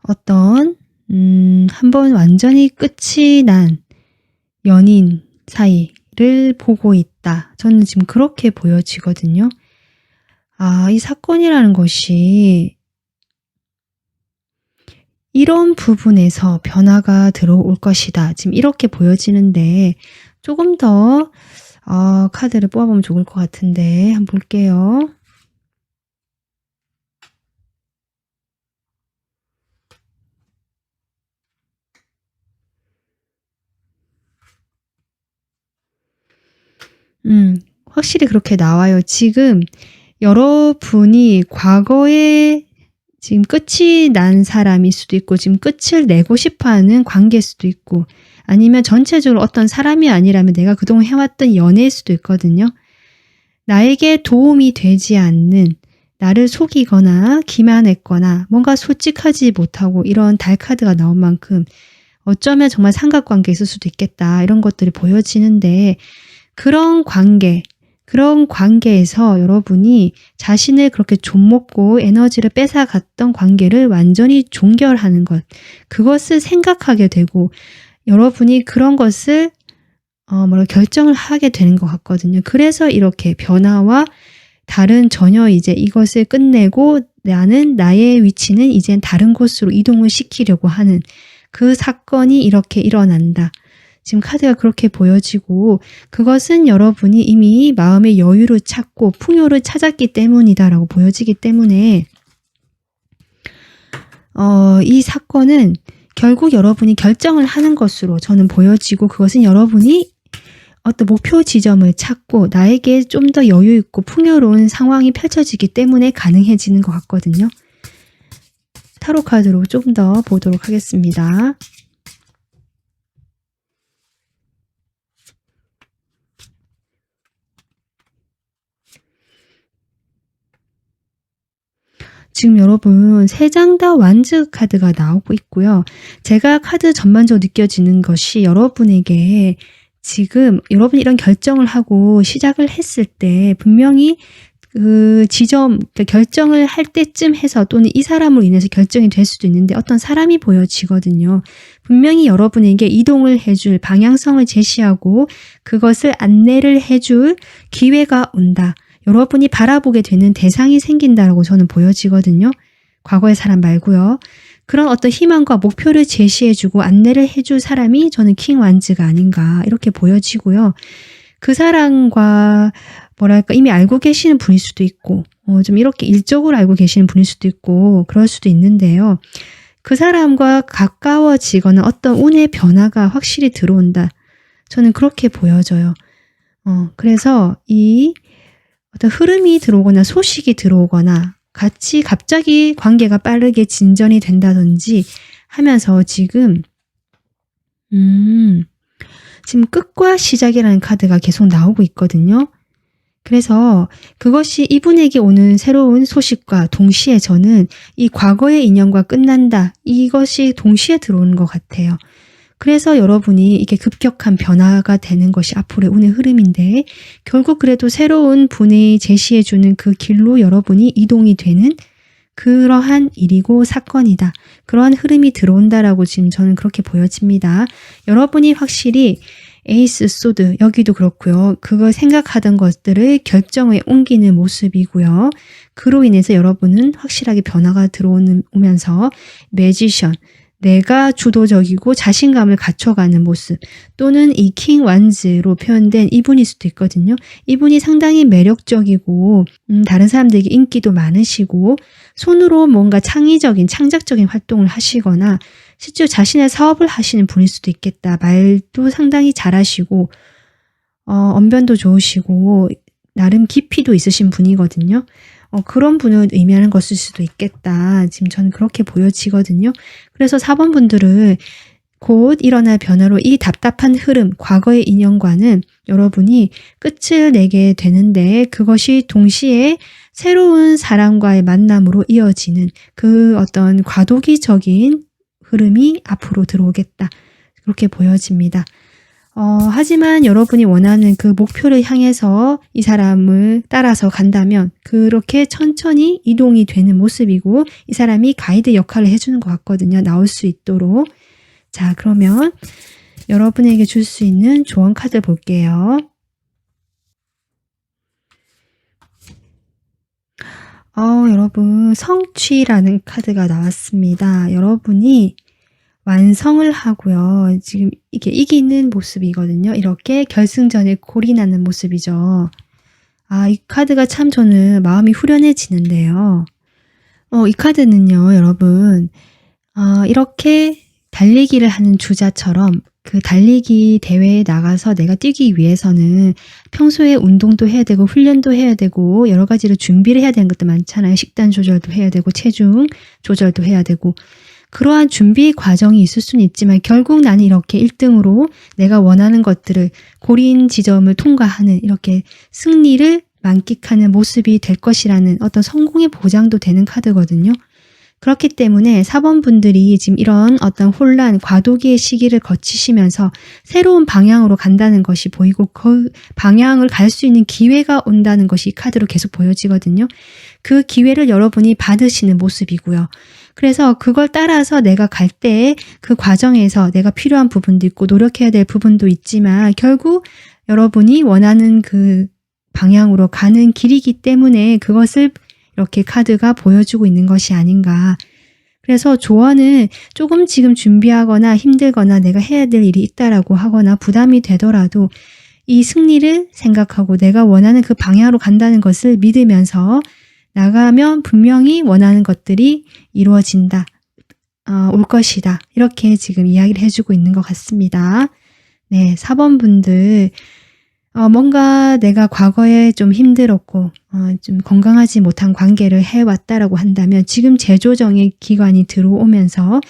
어떤 한번 완전히 끝이 난 연인 사이를 보고 있다. 저는 지금 그렇게 보여지거든요. 이 사건이라는 것이 이런 부분에서 변화가 들어올 것이다. 지금 이렇게 보여지는데 조금 더 카드를 뽑아보면 좋을 것 같은데 한번 볼게요. 확실히 그렇게 나와요. 지금 여러분이 과거에 지금 끝이 난 사람일 수도 있고 지금 끝을 내고 싶어하는 관계일 수도 있고 아니면 전체적으로 어떤 사람이 아니라면 내가 그동안 해왔던 연애일 수도 있거든요. 나에게 도움이 되지 않는 나를 속이거나 기만했거나 뭔가 솔직하지 못하고 이런 달 카드가 나온 만큼 어쩌면 정말 삼각관계에 있을 수도 있겠다 이런 것들이 보여지는데 그런 관계에서 여러분이 자신을 그렇게 좀먹고 에너지를 뺏어갔던 관계를 완전히 종결하는 것, 그것을 생각하게 되고 여러분이 그런 것을 결정을 하게 되는 것 같거든요. 그래서 이렇게 변화와 다른 전혀 이제 이것을 끝내고 나의 위치는 이젠 다른 곳으로 이동을 시키려고 하는 그 사건이 이렇게 일어난다. 지금 카드가 그렇게 보여지고 그것은 여러분이 이미 마음의 여유를 찾고 풍요를 찾았기 때문이다라고 보여지기 때문에 이 사건은 결국 여러분이 결정을 하는 것으로 저는 보여지고 그것은 여러분이 어떤 목표 지점을 찾고 나에게 좀 더 여유 있고 풍요로운 상황이 펼쳐지기 때문에 가능해지는 것 같거든요. 타로 카드로 좀 더 보도록 하겠습니다. 지금 여러분 3장 다 완즈 카드가 나오고 있고요. 제가 카드 전반적으로 느껴지는 것이 여러분에게 지금 여러분이 이런 결정을 하고 시작을 했을 때 분명히 그 지점, 결정을 할 때쯤 해서 또는 이 사람으로 인해서 결정이 될 수도 있는데 어떤 사람이 보여지거든요. 분명히 여러분에게 이동을 해줄 방향성을 제시하고 그것을 안내를 해줄 기회가 온다. 여러분이 바라보게 되는 대상이 생긴다라고 저는 보여지거든요. 과거의 사람 말고요. 그런 어떤 희망과 목표를 제시해주고 안내를 해줄 사람이 저는 킹 완즈가 아닌가 이렇게 보여지고요. 그 사람과 뭐랄까 이미 알고 계시는 분일 수도 있고 좀 이렇게 일적으로 알고 계시는 분일 수도 있고 그럴 수도 있는데요. 그 사람과 가까워지거나 어떤 운의 변화가 확실히 들어온다. 저는 그렇게 보여져요. 그래서 이 어떤 흐름이 들어오거나 소식이 들어오거나 같이 갑자기 관계가 빠르게 진전이 된다든지 하면서 지금 끝과 시작이라는 카드가 계속 나오고 있거든요. 그래서 그것이 이분에게 오는 새로운 소식과 동시에 저는 이 과거의 인연과 끝난다. 이것이 동시에 들어오는 것 같아요. 그래서 여러분이 이게 급격한 변화가 되는 것이 앞으로의 운의 흐름인데 결국 그래도 새로운 분이 제시해주는 그 길로 여러분이 이동이 되는 그러한 일이고 사건이다. 그러한 흐름이 들어온다라고 지금 저는 그렇게 보여집니다. 여러분이 확실히 에이스 소드 여기도 그렇고요. 그걸 생각하던 것들을 결정에 옮기는 모습이고요. 그로 인해서 여러분은 확실하게 변화가 들어오면서 매지션 내가 주도적이고 자신감을 갖춰가는 모습 또는 이 킹 완즈로 표현된 이분일 수도 있거든요. 이분이 상당히 매력적이고 다른 사람들에게 인기도 많으시고 손으로 뭔가 창의적인 창작적인 활동을 하시거나 실제로 자신의 사업을 하시는 분일 수도 있겠다. 말도 상당히 잘하시고 언변도 좋으시고 나름 깊이도 있으신 분이거든요. 그런 분을 의미하는 것일 수도 있겠다. 지금 저는 그렇게 보여지거든요. 그래서 4번 분들은 곧 일어날 변화로 이 답답한 흐름, 과거의 인연과는 여러분이 끝을 내게 되는데 그것이 동시에 새로운 사람과의 만남으로 이어지는 그 어떤 과도기적인 흐름이 앞으로 들어오겠다. 그렇게 보여집니다. 하지만 여러분이 원하는 그 목표를 향해서 이 사람을 따라서 간다면 그렇게 천천히 이동이 되는 모습이고 이 사람이 가이드 역할을 해주는 것 같거든요. 나올 수 있도록. 자, 그러면 여러분에게 줄 수 있는 조언 카드 볼게요. 여러분 성취라는 카드가 나왔습니다. 여러분이 완성을 하고요. 지금 이게 이기는 모습이거든요. 이렇게 결승전에 골인하는 모습이죠. 이 카드가 참 저는 마음이 후련해지는데요. 이 카드는요, 여러분, 이렇게 달리기를 하는 주자처럼 그 달리기 대회에 나가서 내가 뛰기 위해서는 평소에 운동도 해야 되고 훈련도 해야 되고 여러 가지로 준비를 해야 되는 것도 많잖아요. 식단 조절도 해야 되고 체중 조절도 해야 되고 그러한 준비 과정이 있을 수는 있지만 결국 나는 이렇게 1등으로 내가 원하는 것들을 고린 지점을 통과하는 이렇게 승리를 만끽하는 모습이 될 것이라는 어떤 성공의 보장도 되는 카드거든요. 그렇기 때문에 4번 분들이 지금 이런 어떤 혼란, 과도기의 시기를 거치시면서 새로운 방향으로 간다는 것이 보이고 그 방향을 갈 수 있는 기회가 온다는 것이 이 카드로 계속 보여지거든요. 그 기회를 여러분이 받으시는 모습이고요. 그래서 그걸 따라서 내가 갈 때 그 과정에서 내가 필요한 부분도 있고 노력해야 될 부분도 있지만 결국 여러분이 원하는 그 방향으로 가는 길이기 때문에 그것을 이렇게 카드가 보여주고 있는 것이 아닌가. 그래서 조언은 조금 지금 준비하거나 힘들거나 내가 해야 될 일이 있다라고 하거나 부담이 되더라도 이 승리를 생각하고 내가 원하는 그 방향으로 간다는 것을 믿으면서 나가면 분명히 원하는 것들이 이루어진다. 올 것이다. 이렇게 지금 이야기를 해주고 있는 것 같습니다. 네, 4번 분들 뭔가 내가 과거에 좀 힘들었고 좀 건강하지 못한 관계를 해왔다라고 한다면 지금 재조정의 기간이 들어오면서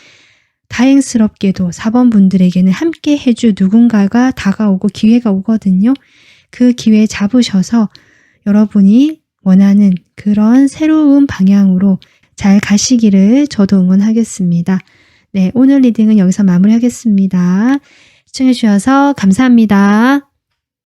다행스럽게도 4번 분들에게는 함께 해줄 누군가가 다가오고 기회가 오거든요. 그 기회 잡으셔서 여러분이 원하는 그런 새로운 방향으로 잘 가시기를 저도 응원하겠습니다. 네, 오늘 리딩은 여기서 마무리하겠습니다. 시청해 주셔서 감사합니다.